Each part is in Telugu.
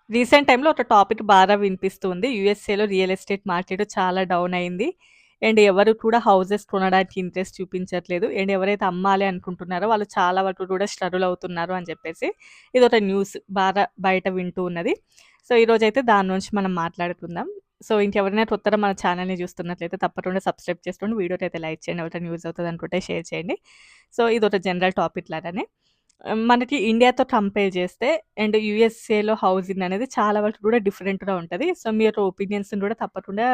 రీసెంట్ టైమ్‌లో ఒక టాపిక్ బాగా వినిపిస్తుంది. యూఎస్ఏలో రియల్ ఎస్టేట్ మార్కెట్ చాలా డౌన్ అయింది. అండ్ ఎవరు కూడా హౌసెస్ కొనడానికి ఇంట్రెస్ట్ చూపించట్లేదు. అండ్ ఎవరైతే అమ్మాలి అనుకుంటున్నారో వాళ్ళు చాలా వరకు కూడా స్ట్రగుల్ అవుతున్నారు అని చెప్పేసి ఇదొక న్యూస్ బాగా బయట వింటూ ఉన్నది. సో, ఈరోజైతే దాని నుంచి మనం మాట్లాడుకుందాం. సో, ఇంకెవరైనా కొత్తగా మన ఛానెల్‌ని చూస్తున్నట్లయితే తప్పకుండా సబ్స్క్రైబ్ చేసుకోండి. వీడియోకైతే లైక్ చేయండి. ఎవరికైనా యూజ్ అవుతది అనుకుంటే షేర్ చేయండి. సో, ఇదొక జనరల్ టాపిక్ లాగానే. మనకి ఇండియాతో కంపేర్ చేస్తే అండ్ యూఎస్ఏలో హౌసింగ్ అనేది చాలా వరకు కూడా డిఫరెంట్‌గా ఉంటది. సో, మీ యొక్క ఒపీనియన్స్‌ని కూడా తప్పకుండా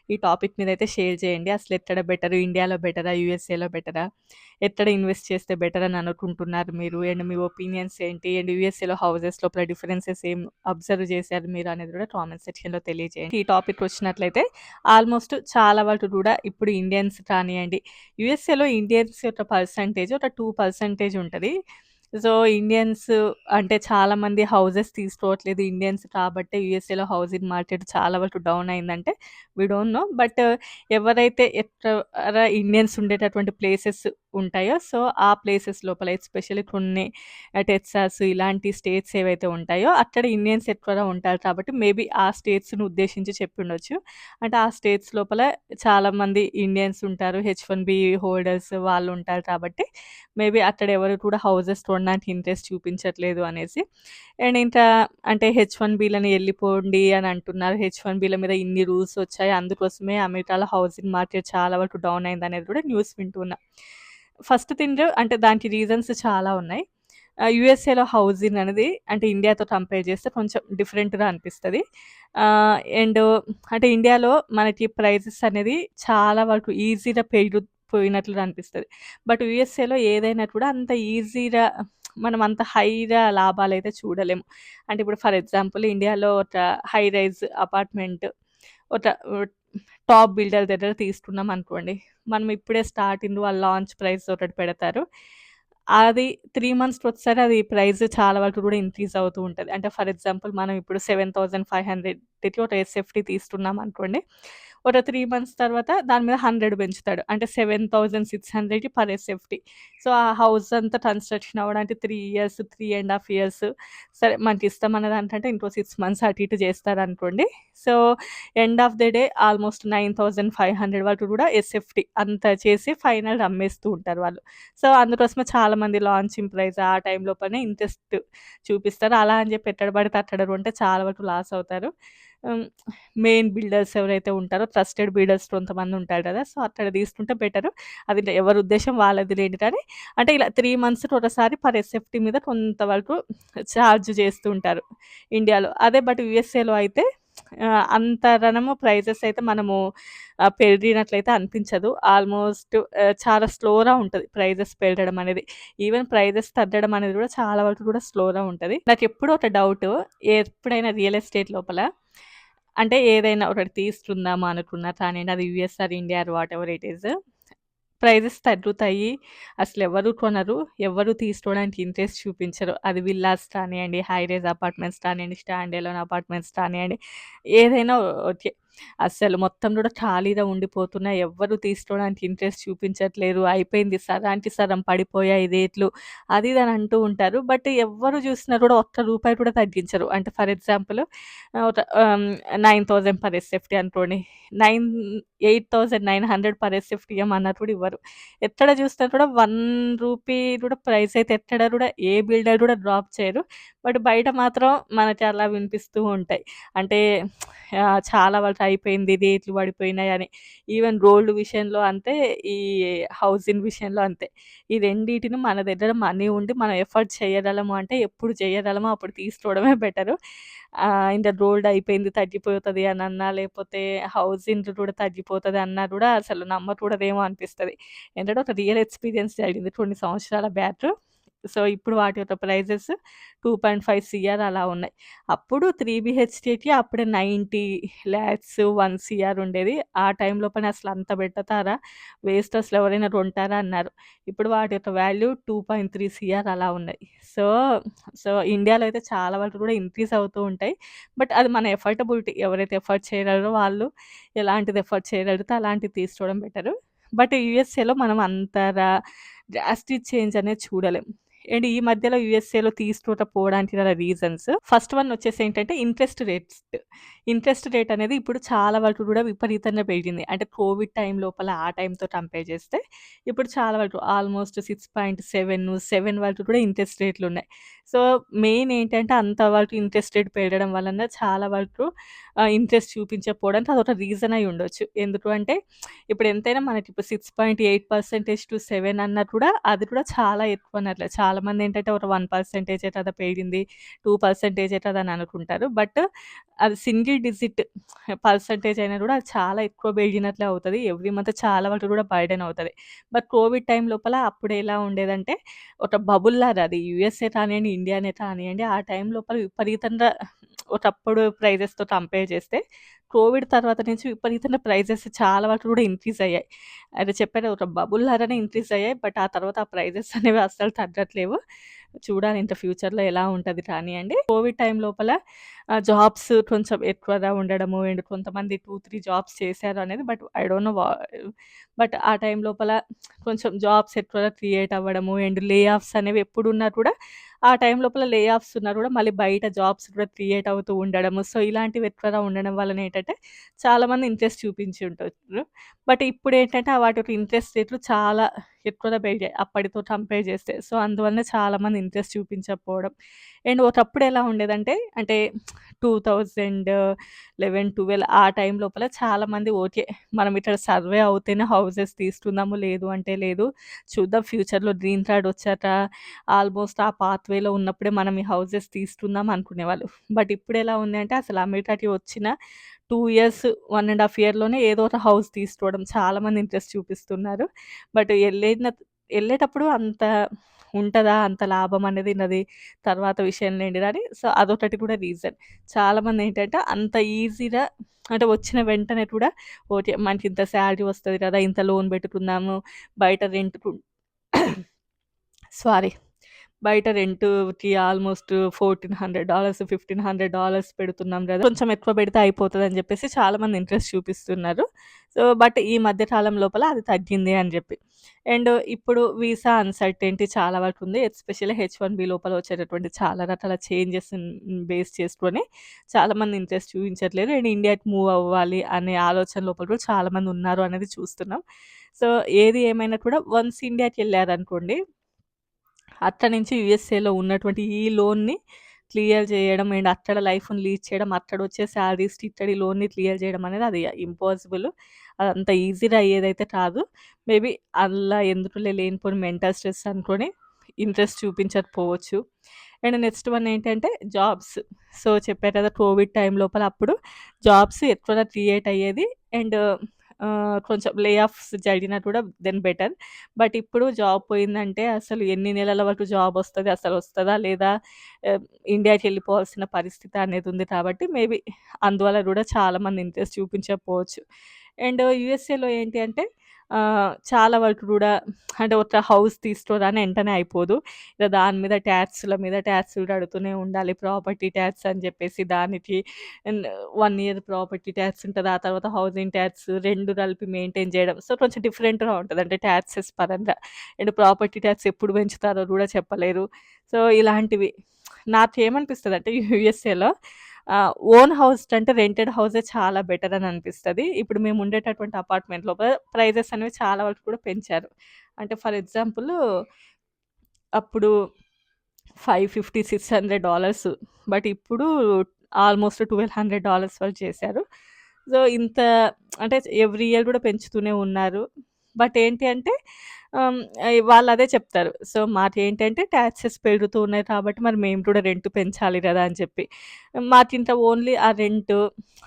ఈ టాపిక్ మీద అయితే షేర్ చేయండి. అసలు ఎక్కడ బెటర్? ఇండియాలో బెటరా? యూఎస్ఏలో బెటరా? ఎక్కడ ఇన్వెస్ట్ చేస్తే బెటర్ అని అనుకుంటున్నారు మీరు? అండ్ మీ ఒపీనియన్స్ ఏంటి? అండ్ యూఎస్ఏలో హౌసెస్ లోపల డిఫరెన్సెస్ ఏం అబ్జర్వ్ చేశారు మీరు అనేది కూడా కామెంట్ సెక్షన్‌లో తెలియజేయండి. ఈ టాపిక్ వచ్చినట్లయితే ఆల్మోస్ట్ చాలా వరకు కూడా ఇప్పుడు ఇండియన్స్ కానియండి, యూఎస్ఏలో ఇండియన్స్ యొక్క పర్సెంటేజ్ ఒక 2% ఉంటది. సో, ఇండియన్స్ అంటే చాలామంది హౌసెస్ తీసుకోవట్లేదు ఇండియన్స్ కాబట్టే యూఎస్ఏలో హౌసింగ్ మార్కెట్ చాలా వరకు డౌన్ అయిందంటే వి డోంట్ నో. బట్ ఎవరైతే ఎక్కడ ఇండియన్స్ ఉండేటటువంటి ప్లేసెస్ ఉంటాయో సో, ఆ ప్లేసెస్ లోపల ఎస్పెషల్లీ కొన్ని టెక్సాస్ ఇలాంటి స్టేట్స్ ఏవైతే ఉంటాయో అక్కడ ఇండియన్స్ ఎక్కువగా ఉంటారు కాబట్టి మేబీ ఆ స్టేట్స్‌ని ఉద్దేశించి చెప్పుండొచ్చు. అంటే ఆ స్టేట్స్ లోపల చాలామంది ఇండియన్స్ ఉంటారు. హెచ్-1బీ హోల్డర్స్ వాళ్ళు ఉంటారు కాబట్టి మేబీ అక్కడ ఎవరు కూడా హౌసెస్ కొనడానికి ఇంట్రెస్ట్ చూపించట్లేదు అనేసి. అండ్ ఇంకా అంటే హెచ్-1బీలని ఎళ్ళిపోండి అని అంటున్నారు. హెచ్-1బీల మీద ఇన్ని రూల్స్ వచ్చాయి. అందుకోసమే అమెరికాలో హౌసింగ్ మార్కెట్ చాలా వరకు డౌన్ అయిందనేది కూడా న్యూస్ వింటున్నా. ఫస్ట్ థింగ్ అంటే దానికి రీజన్స్ చాలా ఉన్నాయి. యూఎస్ఏలో హౌసింగ్ అనేది అంటే ఇండియాతో కంపేర్ చేస్తే కొంచెం డిఫరెంట్‌గా అనిపిస్తది. అండ్ అంటే ఇండియాలో మనకి ప్రైజెస్ అనేది చాలా వరకు ఈజీగా పెరిగిపోయినట్లుగా అనిపిస్తది. బట్ యూఎస్ఏలో ఏదైనా కూడా అంత ఈజీగా మనం అంత హైగా లాభాలైతే చూడలేము. అంటే ఇప్పుడు ఫర్ ఎగ్జాంపుల్ ఇండియాలో ఒక హై రైజ్ అపార్ట్‌మెంట్ ఒక టాప్ బిల్డర్ దగ్గర తీసుకున్నాం అనుకోండి. మనం ఇప్పుడే స్టార్టింగ్ వాళ్ళు లాంచ్ ప్రైస్ ఒకటి పెడతారు. అది 3 మంత్స్‌కొకసారి అది ప్రైస్ చాలా వరకు కూడా ఇంక్రీజ్ అవుతూ ఉంటది. అంటే ఫర్ ఎగ్జాంపుల్ మనం ఇప్పుడు 7,500కి ఒక ఎస్ఎఫ్‌టి తీస్తున్నాం అనుకోండి. ఒక 3 మంత్స్ తర్వాత దాని మీద 100 పెంచుతాడు. అంటే 7,600కి పర్ ఎస్ఎఫ్‌టి. సో, ఆ హౌస్ అంతా కన్‌స్ట్రక్షన్ అవ్వడానికి 3 ఇయర్స్, 3½ ఇయర్స్ సరే మనకిష్టం అన్న దానికంటే ఇంకో 6 మంత్స్ అటు ఇటు చేస్తారనుకోండి. So, end of the day almost 9,500 వరకు కూడా ఎస్ఎఫ్‌టి అంత చేసి ఫైనల్ అమ్మేస్తూ ఉంటారు వాళ్ళు. సో, అందుకోసమే చాలామంది లాంచింగ్ ప్రైస్ ఆ టైం లోపలనే ఇంట్రెస్ట్ చూపిస్తారు. అలా అని చెప్పి ఎక్కడ పడితే అక్కడ కొంటే చాలా వరకు లాస్ అవుతారు. హ్మ్. మెయిన్ బిల్డర్స్ ఎవరైతే ఉంటారో ట్రస్టెడ్ బిల్డర్స్ కొంతమంది ఉంటారు కదా! సో, అక్కడ తీసుకుంటే బెటరు. అది ఎవరి ఉద్దేశ్యం వాళ్ళది లేండి కానీ, అంటే ఇలా 3 మంత్స్‌కి ఒకసారి పర్ ఎస్ఎఫ్‌టి మీద కొంతవరకు చార్జ్ చేస్తూ ఉంటారు ఇండియాలో. అదే బట్ యూఎస్ఏలో అయితే అంతగనము ప్రైజెస్ అయితే మనము పెరిగినట్లయితే అనిపించదు. ఆల్మోస్ట్ చాలా స్లోగా ఉంటది ప్రైజెస్ పెరగడం అనేది. ఈవెన్ ప్రైజెస్ తగ్గడం అనేది కూడా చాలా వరకు కూడా స్లోగా ఉంటది. నాకెప్పుడూ ఒక డౌటు ఎప్పుడైనా రియల్ ఎస్టేట్ లోపల అంటే ఏదైనా ఒకటి తీసుకుందామా అనుకున్నా కానియండి అది US or India or whatever it is. Prices తగ్గుతాయి. అసలెవరు కొనరు. ఎవ్వరు తీసుకోవడానికి ఇంట్రెస్ట్ చూపించరు. అది విల్లాస్ కానియండి, హై రైజ్ అపార్ట్మెంట్స్ కానియండి, స్టాండ్ ఎలోన్ అపార్ట్మెంట్స్ కానియండి, ఏదైనా ఓకే. అస్సలు మొత్తం కూడా ఖాళీగా ఉండిపోతున్నాయి. ఎవ్వరు తీసుకోవడానికి ఇంట్రెస్ట్ చూపించట్లేరు. అయిపోయింది సగానికి సగం పడిపోయాయి రేట్లు. అది ఇది అని అంటూ ఉంటారు. బట్ ఎవ్వరు చూసినా కూడా ఒక్క రూపాయి కూడా తగ్గించరు. అంటే ఫర్ ఎగ్జాంపుల్ ఒక 9,000 పర్ ఎస్ఎఫ్‌టి అనుకోండి. 8,900 పర్ ఎస్ఎఫ్‌టి ఇయ్యమన్నట్టు కూడా ఇవ్వరు. ఎక్కడ చూసినా కూడా రూ. 1 కూడా ప్రైస్ అయితే ఎక్కడ కూడా ఏ బిల్డర్ కూడా డ్రాప్ చేయరు. బట్ బయట మాత్రం మనకి అలా వినిపిస్తూ ఉంటాయి. అంటే చాలా వరకు అయిపోయింది, రేట్లు పడిపోయినాయని. ఈవెన్ గోల్డ్ విషయంలో అంతే, ఈ హౌసింగ్ విషయంలో అంతే. ఈ రెండిటిని మన దగ్గర మనీ ఉండి మనం ఎఫర్ట్ చేయగలము అంటే ఎప్పుడు చేయగలమో అప్పుడు తీసుకోవడమే బెటరు. ఇంక గోల్డ్ అయిపోయింది తగ్గిపోతది అనన్నా, లేపోతే హౌసింగ్ కూడా తగ్గిపోతది అన్నా కూడా అసలు నమ్మకూడదేమో అనిపిస్తది. ఏంటంటే ఒక రియల్ ఎక్స్‌పీరియన్స్ జరిగింది కొన్ని సంవత్సరాల బ్యాక్. సో, ఇప్పుడు వాటి యొక్క ప్రైజెస్ 2.5 సీఆర్ అలా ఉన్నాయి. అప్పుడు 3 బీహెచ్‌కేకి అప్పుడే 90,00,000, 1 సీఆర్ ఉండేది. ఆ టైం లోపల అసలు అంత పెడతారా? వేస్ట్ అసలు ఎవరైనా కొంటారా అన్నారు. ఇప్పుడు వాటి యొక్క వాల్యూ 2.3 సీఆర్ అలా ఉన్నాయి. సో, ఇండియాలో అయితే చాలా వరకు కూడా ఇంక్రీజ్ అవుతూ ఉంటాయి. బట్ అది మన ఎఫర్టబిలిటీ ఎవరైతే ఎఫర్ట్ చేయగలరో వాళ్ళు ఎలాంటిది ఎఫర్ట్ చేయగలిగితే అలాంటిది తీసుకోవడం బెటరు. బట్ యూఎస్ఏలో మనం అంతగా డ్రాస్టిక్ చేంజ్ అనేది చూడలేం. అండ్ ఈ మధ్యలో యూఎస్ఏలో తీసుకోకపోవడానికి గల రీజన్స్ ఫస్ట్ వన్ వచ్చేసి ఏంటంటే ఇంట్రెస్ట్ రేట్స్. ఇంట్రెస్ట్ రేట్ అనేది ఇప్పుడు చాలా వరకు కూడా విపరీతంగా పెరిగింది. అంటే కోవిడ్ టైం లోపల ఆ టైంతో కంపేర్ చేస్తే ఇప్పుడు చాలా వరకు ఆల్మోస్ట్ 6.7, 7 వరకు కూడా ఇంట్రెస్ట్ రేట్లున్నాయి. సో, మెయిన్ ఏంటంటే అంత వరకు ఇంట్రెస్ట్ రేట్ పెరగడం వలన చాలా వరకు ఇంట్రెస్ట్ చూపించకపోవడానికి అదొక రీజన్ అయి ఉండొచ్చు. ఎందుకు అంటే ఇప్పుడు ఎంతైనా మనకిప్పుడు 6.8% టు 7 అన్నా కూడా అది కూడా చాలా ఎక్కువ అన్నట్లే. చాలామంది ఏంటంటే ఒక 1% కదా పెరిగింది, 2% కదా అని అనుకుంటారు. బట్ అది సింగిల్ డిజిట్ పర్సెంటేజ్ అయినా కూడా అది చాలా ఎక్కువ పెరిగినట్లే అవుతది. ఎవ్రీ మంత్ చాలా వరకు కూడా బర్డెన్ అవుతది. బట్ కోవిడ్ టైం లోపల అప్పుడు ఎలా ఉండేదంటే ఒక బబుల్ లాగా అది యూఎస్ఏ కానియండి, ఇండియానే కానియండి ఆ టైం లోపల విపరీతంగా ఒకప్పుడు ప్రైజెస్‌తో కంపేర్ చేస్తే కోవిడ్ తర్వాత నుంచి విపరీతంగా ప్రైజెస్ చాలా వరకు కూడా ఇంక్రీజ్ అయ్యాయి. అది చెప్పాను ఒక బబుల్ లాగానే ఇంక్రీజ్ అయ్యాయి. బట్ ఆ తర్వాత ఆ ప్రైజెస్ అనేవి అస్సలు తగ్గట్లేవు. చూడాలి ఇంకా ఫ్యూచర్‌లో ఎలా ఉంటది కానియండి. కోవిడ్ టైం లోపల జాబ్స్ కొంచెం ఎక్కువగా ఉండడము అండ్ కొంతమంది 2, 3 జాబ్స్ చేశారు అనేది but I don't know but ఆ టైం లోపల కొంచెం జాబ్స్ ఎక్కువగా క్రియేట్ అవ్వడము అండ్ లే ఆఫ్స్ అనేవి ఎప్పుడున్నా కూడా ఆ టైం లోపల లే ఆఫ్స్ ఉన్నా కూడా మళ్ళీ బయట జాబ్స్ కూడా క్రియేట్ అవుతూ ఉండడము. సో, ఇలాంటివి ఎక్కువగా ఉండడం వలన ఏంటంటే చాలామంది ఇంట్రెస్ట్ చూపించి ఉంటారు. బట్ ఇప్పుడేంటంటే వాటి ఇంట్రెస్ట్ రేట్లు చాలా ఎక్కువగా పెరిగాయి అప్పటితో కంపేర్ చేస్తే. సో, అందువలన చాలామంది ఇంట్రెస్ట్ చూపించకపోవడం. అండ్ ఒకప్పుడు ఎలా ఉండేదంటే అంటే 2011, 12 ఆ టైం లోపల చాలామంది ఓకే. మనం ఇక్కడ సర్వే అవుతేనే హౌసెస్ తీసుకుందాము. లేదు అంటే లేదు. చూద్దాం ఫ్యూచర్‌లో గ్రీన్ కార్డ్ వచ్చాక ఆల్మోస్ట్ ఆ పాత్‌వేలో ఉన్నప్పుడే మనం ఈ హౌసెస్ తీసుకుందాం అనుకునేవాళ్ళు. బట్ ఇప్పుడెలా ఉంది అంటే అసలు అమెరికాకి వచ్చిన 2 ఇయర్స్, 1 ½ ఇయర్‌లోనే ఏదో ఒక హౌస్ తీసుకోవడం చాలామంది ఇంట్రెస్ట్ చూపిస్తున్నారు. బట్ ఎళ్ళేటప్పుడు అంత ఉంటదా? అంత లాభం అనేది నది తర్వాత విషయంలేండి గానీ, సో, అదొకటి కూడా రీజన్. చాలామందేంటంటే అంత ఈజీగా అంటే వచ్చిన వెంటనే కూడా ఓకే. మనకింత సాలరీ వస్తది కదా! ఇంత లోన్ పెట్టుకుందాము. బయట రెంట్‌కు సారీ. బయట రెంట్‌కి ఆల్మోస్ట్ $1400, $1500 పెడుతున్నాం గదా! కొంచెం ఎక్కువ పెడితే అయిపోతదని జెప్పేసి చాలామంది ఇంట్రెస్ట్ చూపిస్తున్నారు. సో, బట్ ఈ మధ్య కాలం లోపల అది తగ్గింది అని జెప్పి. అండ్ ఇప్పుడు వీసా అన్‌సర్టెనిటీ చాలా వరకు ఉంది. ఎస్పెషల్లీ హెచ్-1బీ లోపల వచ్చేటటువంటి చాలా రకాల చేంజెస్‌ని బేస్ చేసుకొని చాలామంది ఇంట్రెస్ట్ చూపించట్లేదు. అండ్ ఇండియాకి మూవ్ అవ్వాలి అనే ఆలోచన లోపల కూడా చాలామంది ఉన్నారు అనేది చూస్తున్నాం. సో, ఏది ఏమైనా కూడా వన్స్ ఇండియాకెళ్లారనుకోండి అక్కడి నుంచి యూఎస్ఏలో ఉన్నటువంటి ఈ లోన్‌ని క్లియర్ చేయడం అండ్ అక్కడ లైఫ్‌ని లీడ్ చేయడం, అక్కడొచ్చే సాలరీస్‌కి ఇక్కడ ఈ లోన్‌ని క్లియర్ చేయడం అనేది అది ఇంపాసిబుల్. అదంత ఈజీగా అయ్యేదైతే కాదు. మేబీ అలా ఎందుకులే లేనిపోని మెంటల్ స్ట్రెస్ అనుకోని ఇంట్రెస్ట్ చూపించకపోవచ్చు. అండ్ నెక్స్ట్ వన్ ఏంటంటే జాబ్స్. సో, చెప్పా కదా! కోవిడ్ టైం లోపల అప్పుడు జాబ్స్ ఎక్కువగా క్రియేట్ అయ్యేది. అండ్ కొంచెం లే ఆఫ్స్ జరిగినా కూడా దెన్ బెటర్. బట్ ఇప్పుడు జాబ్ పోయిందంటే అసలు ఎన్ని నెలల వరకు జాబ్ వస్తది? అసలు వస్తదా? లేదా? ఆహ్, ఇండియాకెళ్ళిపోవాల్సిన పరిస్థితి అనేది ఉంది కాబట్టి మేబీ అందువల్ల గూడా చాలామంది ఇంట్రెస్ట్ చూపించకపోవచ్చు. అండ్ యూఎస్ఏలో ఏంటి అంటే చాలా వరకు గూడా అంటే ఒక హౌస్ తీసుకోగానే ఎంటనే అయిపోదు. ఇక దాని మీద ట్యాక్స్‌ల మీద ట్యాక్స్‌లు కడుతూనే ఉండాలి. ప్రాపర్టీ ట్యాక్స్ అని జెప్పేసి దానికి అండ్ 1 ఇయర్ ప్రాపర్టీ ట్యాక్స్ ఉంటది. ఆ తర్వాత హౌసింగ్ ట్యాక్స్ 2 కలిపి మెయింటైన్ చేయడం. సో, కొంచెం డిఫరెంట్‌గా ఉంటది. అంటే ట్యాక్సెస్ పరంగా. అండ్ ప్రాపర్టీ ట్యాక్స్ ఎప్పుడు పెంచుతారో గూడా చెప్పలేరు. సో, ఇలాంటివి. నాకేమనిపిస్తదంటే యూఎస్ఏలో ఓన్ హౌస్ కంటే రెంటెడ్ హౌసే చాలా బెటర్ అని అనిపిస్తది. ఇప్పుడు మేము ఉండేటటువంటి అపార్ట్మెంట్‌లో ప్రైజెస్ అనేవి చాలా వరకు కూడా పెంచారు. అంటే ఫర్ ఎగ్జాంపుల్ అప్పుడు 550, $600 బట్ ఇప్పుడు ఆల్మోస్ట్ $1200 వరకు చేశారు. సో, ఇంత అంటే ఎవ్రీ ఇయర్ కూడా పెంచుతూనే ఉన్నారు. బట్ ఏంటి అంటే వాళ్ళదే చెప్తారు. సో, మాకేంటంటే టాక్సెస్ పెరుగుతూ ఉన్నాయి కాబట్టి మరి మేము కూడా రెంట్ పెంచాలి గదా! అని చెప్పి. మాకింక ఓన్లీ ఆ రెంటు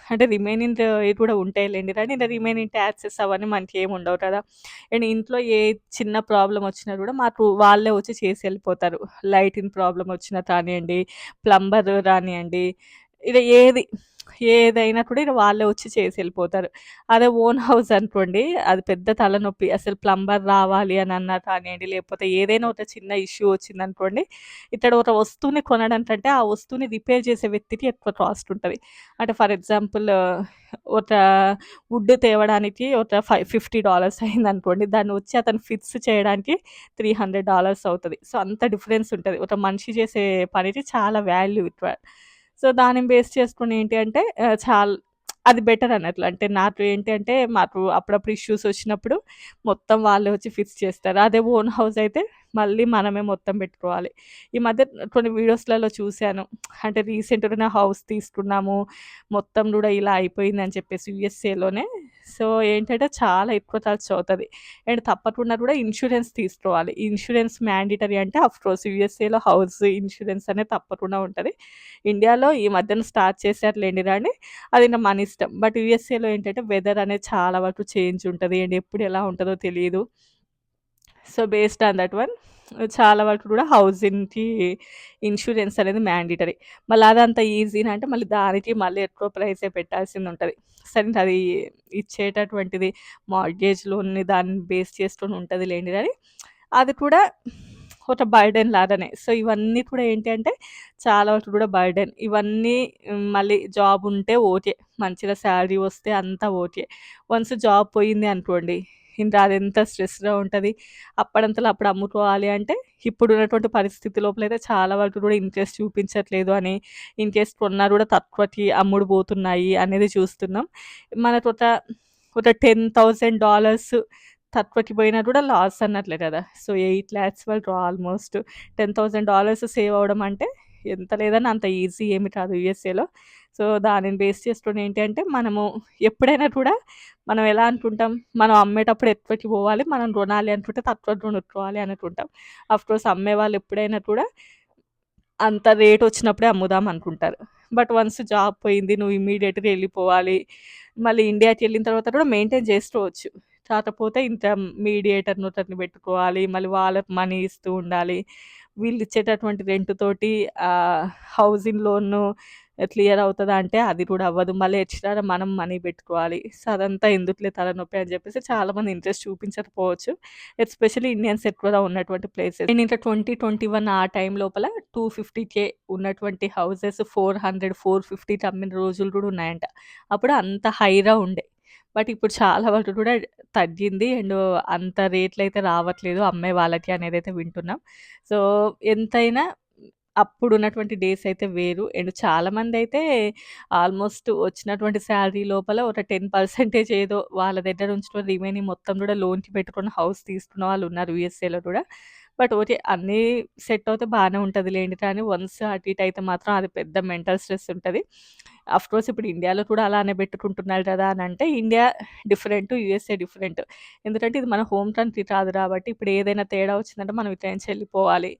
అంటే రిమైనింగ్ ఇవి కూడా ఉంటాయిలెండి కానీ రిమైనింగ్ టాక్సెస్ అవన్నీ మనకేమి ఉండవు కదా! అండ్ ఇంట్లో ఏ చిన్న ప్రాబ్లమ్ వచ్చినా కూడా మాకు వాళ్ళే వచ్చి చేసి ఎళ్ళిపోతారు. లైటింగ్ ప్రాబ్లమ్ వచ్చినా కానియండి, ప్లంబర్ రానియండి, ఇక ఏది ఏదైనా కూడా ఇక వాళ్ళే వచ్చి చేసి వెళ్ళిపోతారు. అదే ఓన్ హౌస్ అనుకోండి, అది పెద్ద తలనొప్పి. అసలు ప్లంబర్ రావాలి అని అన్నా కానియండి, లేకపోతే ఏదైనా ఒక చిన్న ఇష్యూ వచ్చిందనుకోండి, ఇక్కడ ఒక వస్తువుని కొనడం కంటే, ఆ వస్తువుని రిపేర్ చేసే వ్యక్తికి ఎక్కువ కాస్ట్ ఉంటది. అంటే ఫర్ ఎగ్జాంపుల్ ఒక వుడ్ తేవడానికి ఒక $50 అయిందనుకోండి, దాన్ని వచ్చి అతను ఫిక్స్ చేయడానికి $300 అవుతది. సో, అంత డిఫరెన్స్ ఉంటది. ఒక మనిషి చేసే పనికి చాలా వాల్యూ ఇక్కడ. సో, దానిని బేస్ చేసుకొని ఏంటి అంటే అది బెటర్ అన్నట్లు. అంటే నాకు ఏంటి అంటే మాకు అప్పుడప్పుడు ఇష్యూస్ వచ్చినప్పుడు మొత్తం వాళ్ళే వచ్చి ఫిక్స్ చేస్తారు. అదే ఓన్ హౌస్ అయితే మళ్ళీ మనమే మొత్తం పెట్టుకోవాలి. ఈ మధ్య కొన్ని వీడియోస్‌లలో చూసాను. అంటే రీసెంట్‌గానే హౌస్ తీసుకున్నాము. మొత్తం గూడా ఇలా అయిపోయిందని చెప్పేసి యూఎస్ఏలోనే. సో, ఏంటంటే చాలా ఎక్కువ ఖర్చవుతది. అండ్ తప్పకుండా కూడా ఇన్స్యూరెన్స్ తీసుకోవాలి. ఇన్స్యూరెన్స్ మ్యాండేటరీ అంటే ఆఫ్‌కోర్స్ యూఎస్ఏలో హౌస్ ఇన్స్యూరెన్స్ అనేది తప్పకుండా ఉంటది. ఇండియాలో ఈ మధ్యన స్టార్ట్ చేశారులెండి గానీ, అది ఇంక మన ఇష్టం. బట్ యూఎస్ఏలో ఏంటంటే వెదర్ అనేది చాలా వరకు చేంజ్ ఉంటది. అండ్ ఎప్పుడు ఎలా ఉంటదో తెలీదు. So, based on that one చాలా వరకు కూడా హౌసింగ్‌కి ఇన్స్యూరెన్స్ అనేది మ్యాండేటరీ. మళ్ళీ అదంత ఈజీనా అంటే మళ్ళీ దానికి మళ్ళీ ఎక్కువ ప్రైసే పెట్టాల్సిందుంటది. సరే అది ఇచ్చేటటువంటిది మార్ట్‌గేజ్ లోన్‌ని దాన్ని బేస్ చేసుకొని ఉంటదిలెండి గానీ, అది కూడా ఒక బర్డెన్ లాగానే. సో, ఇవన్నీ కూడా ఏంటి అంటే చాలా వరకు కూడా బర్డెన్. ఇవన్నీ మళ్ళీ జాబ్ ఉంటే ఓకే. మంచిగా సాలరీ వస్తే అంతా ఓకే. వన్స్ జాబ్ పోయింది అనుకోండి, ఇంకా అదెంత స్ట్రెస్‌గా ఉంటది. అప్పుడంతలో అప్పుడు అమ్ముకోవాలి అంటే, ఇప్పుడున్నటువంటి పరిస్థితి లోపలైతే చాలా వరకు కూడా ఇంట్రెస్ట్ చూపించట్లేదు అని, ఇన్‌కేస్ కొన్నా కూడా తక్కువకి అమ్ముడు పోతున్నాయి అనేది చూస్తున్నాం. మనకొక ఒక $10,000 తక్కువకి పోయినా కూడా లాస్ అన్నట్లే కదా! సో, 8,00,000 వరకు ఆల్మోస్ట్ $10,000 సేవ్ అవ్వడం అంటే ఎంత లేదన్నా అంత ఈజీ ఏమి కాదు యూఎస్ఏలో. సో, దానిని బేస్ చేసుకొని ఏంటి అంటే, మనము ఎప్పుడైనా కూడా మనం ఎలా అనుకుంటాం, మనం అమ్మేటప్పుడు ఎక్కువకి పోవాలి, మనం కొనాలి అనుకుంటే తక్కువకి కొనుక్కోవాలి అనుకుంటాం. ఆఫ్‌కోర్స్ అమ్మేవాళ్ళు ఎప్పుడైనా కూడా అంత రేటొచ్చినప్పుడే అమ్ముదాం అనుకుంటారు. బట్ వన్స్ జాబ్ పోయింది, నువ్వు ఇమ్మీడియేట్‌గా ఎళ్ళిపోవాలి. మళ్ళీ ఇండియాకెళ్ళిన తర్వాత కూడా మెయింటైన్ చేసుకోవచ్చు. కాకపోతే ఇంత మీడియేటర్‌ని ఒకరిని పెట్టుకోవాలి. మళ్ళీ వాళ్ళకి మనీ ఇస్తూ ఉండాలి. వీళ్ళిచ్చేటటువంటి రెంట్ తోటి హౌసింగ్ లోను క్లియర్ అవుతదా అంటే అది కూడా అవ్వదు. మళ్ళీ ఎక్స్‌ట్రా‌గా మనం మనీ పెట్టుకోవాలి. సో, అదంతా ఎందుకులే తలనొప్పి అని చెప్పేసి చాలామంది ఇంట్రెస్ట్ చూపించకపోవచ్చు. ఎస్పెషల్లీ ఇండియన్స్ ఎక్కువగా ఉన్నటువంటి ప్లేసెస్. నేను ఇంకా 2021 ఆ టైం లోపల 250,000 ఉన్నటువంటి హౌసెస్ 400, 450కి అమ్మిన రోజులు కూడా ఉన్నాయంట. అప్పుడు అంత హైరా ఉండే. బట్ ఇప్పుడు చాలా వరకు కూడా తగ్గింది. అండ్ అంత రేట్లయితే రావట్లేదు అమ్మే వాళ్ళకి అనేదైతే వింటున్నాం. సో, ఎంతైనా అప్పుడున్నటువంటి డేస్ అయితే వేరు. అండ్ చాలామందైతే ఆల్మోస్ట్ వచ్చినటువంటి సాలరీ లోపల ఒక 10% ఏదో వాళ్ళ దగ్గర ఉంచుకొని రిమైనింగ్ మొత్తం కూడా లోన్‌కి పెట్టుకొని హౌస్ తీసుకున్న వాళ్ళున్నారు యూఎస్ఏలో కూడా. But okay. అన్నీ సెట్ అవుతే బానే ఉంటదిలెండి. కానీ వన్స్ అటు ఇటు అయితే మాత్రం అది పెద్ద మెంటల్ స్ట్రెస్ ఉంటది. ఆఫ్‌కోర్స్ ఇప్పుడు ఇండియాలో కూడా అలానే పెట్టుకుంటున్నారు కదా! అనంటే ఇండియా డిఫరెంట్, యూఎస్ఏ డిఫరెంట్. ఎందుకంటే ఇది మన హోమ్ కంట్రీ కాదు కాబట్టి ఇప్పుడు ఏదైనా తేడా వచ్చిందంటే మనం ఇక్కడి నుంచి వెళ్ళిపోవాలి.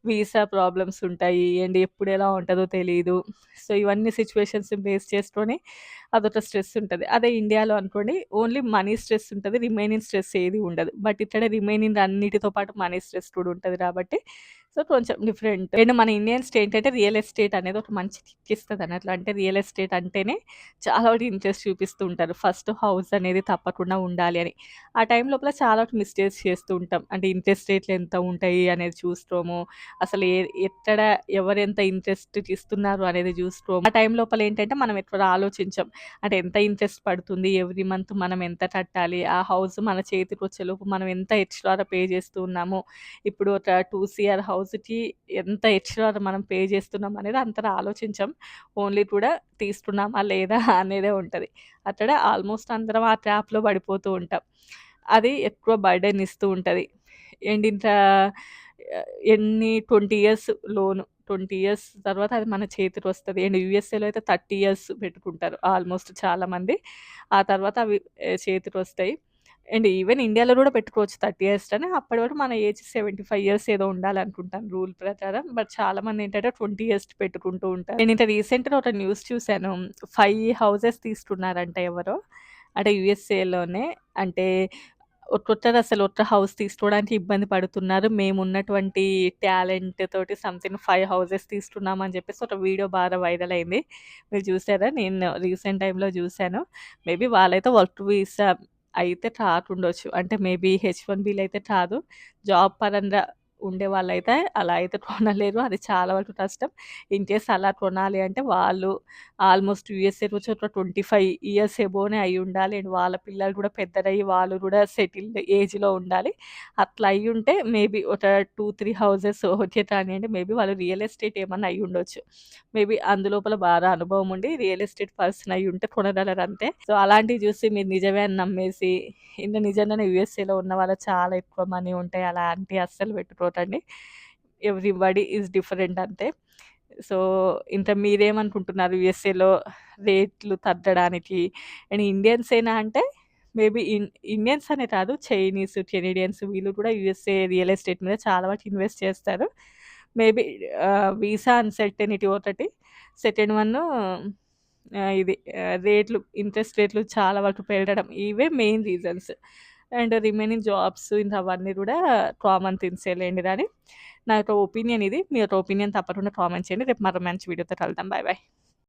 వీసా ప్రాబ్లమ్స్ ఉంటాయి. అండ్ ఎప్పుడు ఎలా ఉంటదో తెలీదు. సో, ఇవన్నీ సిట్యుయేషన్స్‌ని బేస్ చేసుకొని అదొక స్ట్రెస్ ఉంటది. అదే ఇండియాలో అనుకోండి ఓన్లీ మనీ స్ట్రెస్ ఉంటది. రిమైనింగ్ స్ట్రెస్ ఏది ఉండదు. బట్ ఇక్కడ రిమైనింగ్ అన్నిటితో పాటు మనీ స్ట్రెస్ కూడా ఉంటది కాబట్టి సో, కొంచెం డిఫరెంట్. అండ్ మన ఇండియన్స్‌కి ఏంటంటే రియల్ ఎస్టేట్ అనేది ఒక మంచి కిక్ ఇస్తదన్నట్లు. అంటే రియల్ ఎస్టేట్ అంటేనే చాలా వరకు ఇంట్రెస్ట్ చూపిస్తూ ఉంటారు. ఫస్ట్ హౌస్ అనేది తప్పకుండా ఉండాలి అని. ఆ టైం లోపల చాలా వరకు మిస్టేక్స్ చేస్తూ ఉంటాం. అంటే ఇంట్రెస్ట్ రేట్లు ఎంత ఉంటాయి అనేది చూసుకోము. అసలు ఎక్కడ ఎవరెంత ఇంట్రెస్ట్ ఇస్తున్నారు అనేది చూసుకోము. ఆ టైం లోపల ఏంటంటే మనం ఎక్కువ ఆలోచించం. అంటే ఎంత ఇంట్రెస్ట్ పడుతుంది, ఎవ్రీ మంత్ మనం ఎంత కట్టాలి, ఆ హౌస్ మన చేతికొచ్చేలోపు మనం ఎంత ఎక్స్‌ట్రా‌గా పే చేస్తూ ఉన్నాము. ఇప్పుడు ఒక 2 సీఆర్ హౌస్‌కి ఎంత ఎక్స్‌ట్రా‌గా మనం పే చేస్తున్నాం అనేది అంతగా ఆలోచించం. ఓన్లీ కూడా తీసుకున్నామా లేదా అనేదే ఉంటది. అక్కడ ఆల్మోస్ట్ అందరం ఆ ట్రాప్‌లో పడిపోతూ ఉంటాం. అది ఎక్కువ బర్డెన్ ఇస్తూ ఉంటది. అండ్ ఇంకా ఎన్ని 20 ఇయర్స్ లోను. 20 ఇయర్స్ తర్వాత అది మన చేతికొస్తది. అండ్ యూఎస్ఏలో అయితే 30 ఇయర్స్ పెట్టుకుంటారు ఆల్మోస్ట్ చాలామంది. ఆ తర్వాత అవి చేతికొస్తాయి. అండ్ ఈవెన్ ఇండియాలో గూడా పెట్టుకోవచ్చు 30 ఇయర్స్ అని. అప్పటి వరకు మన ఏజ్ 75 ఇయర్స్ ఏదో ఉండాలనుకుంటాను రూల్ ప్రకారం. బట్ చాలామంది ఏంటంటే 20 ఇయర్స్ పెట్టుకుంటూ ఉంటారు. నేను ఇంత రీసెంట్‌గా ఒక న్యూస్ చూసాను. 5 హౌసెస్ తీసుకున్నారంట ఎవరో. అంటే యూఎస్ఏలోనే అంటే ఒక్కొక్కరు ఒక్క హౌస్ తీసుకోవడానికి ఇబ్బంది పడుతున్నారు. మేమున్నటువంటి టాలెంట్ తోటి సంథింగ్ 5 హౌసెస్ తీసుకున్నామని చెప్పేసి ఒక వీడియో బాగా వైరల్ అయింది. మీరు చూసారా? నేను రీసెంట్ టైమ్‌లో చూసాను. మేబీ వాళ్ళైతే వర్క్ వీసా అయితే రాకుండొచ్చు. అంటే మేబీ హెచ్-1బీ‌లో అయితే కాదు. జాబ్ పరంగా ఉండేవాళ్ళైతే అలా అయితే కొనలేరు. అది చాలా వరకు కష్టం. ఇన్‌కేస్ అలా కొనాలి అంటే వాళ్ళు ఆల్మోస్ట్ యూఎస్ఏకొచ్చి ఒక 25 ఇయర్స్ ఎబోనే అయ్యుండాలి. అండ్ వాళ్ళ పిల్లలు గూడా పెద్దదయ్యి వాళ్ళు గూడా సెటిల్డ్ ఏజ్‌లో ఉండాలి. అట్లా అయ్యుంటే మేబీ ఒక 2, 3 హౌసెస్ ఓకే కానియండి. మేబీ వాళ్ళు రియల్ ఎస్టేట్ ఏమన్నా అయ్యుండొచ్చు. మేబీ అందులోపల బాగా అనుభవం ఉండి రియల్ ఎస్టేట్ పర్సన్ అయ్యుంటే కొనగలరంతే. సో, అలాంటివి చూసి మీరు నిజమే అని నమ్మేసి నిజంగానే యూఎస్ఏలో ఉన్న వాళ్ళకి చాలా ఎక్కువ మనీ ఉంటాయి. అలాంటియి అస్సలు పెట్టుకోకండి. ఎవ్రీబడీ ఈజ్ డిఫరెంట్ అంతే. సో, ఇంకా మీరేమనుకుంటున్నారు యూఎస్ఏలో రేట్లు తగ్గడానికి? అండ్ ఇండియన్సేనా అంటే మేబీ ఇండియన్స్ అనే కాదు చైనీస్, కెనేడియన్స్ వీళ్ళు కూడా యూఎస్ఏ రియల్ ఎస్టేట్ మీద చాలా వరకు ఇన్వెస్ట్ చేస్తారు. మేబీ వీసా అన్‌సర్టెనిటీ ఒకటి. సెకండ్ వన్ను ఇది ఇంట్రెస్ట్ రేట్లు చాలా వరకు పెరగడం. ఇవే main reasons. And remaining jobs ఇంకా అవన్నీ కూడా కామన్ థింగ్సే లేండి గానీ, నా యొక్క ఒపీనియన్ ఇది. మీ యొక్క ఒపీనియన్ తప్పకుండా కామెంట్ చేయండి. రేపు మరో మంచి వీడియోతో కలుద్దాం. Bye bye.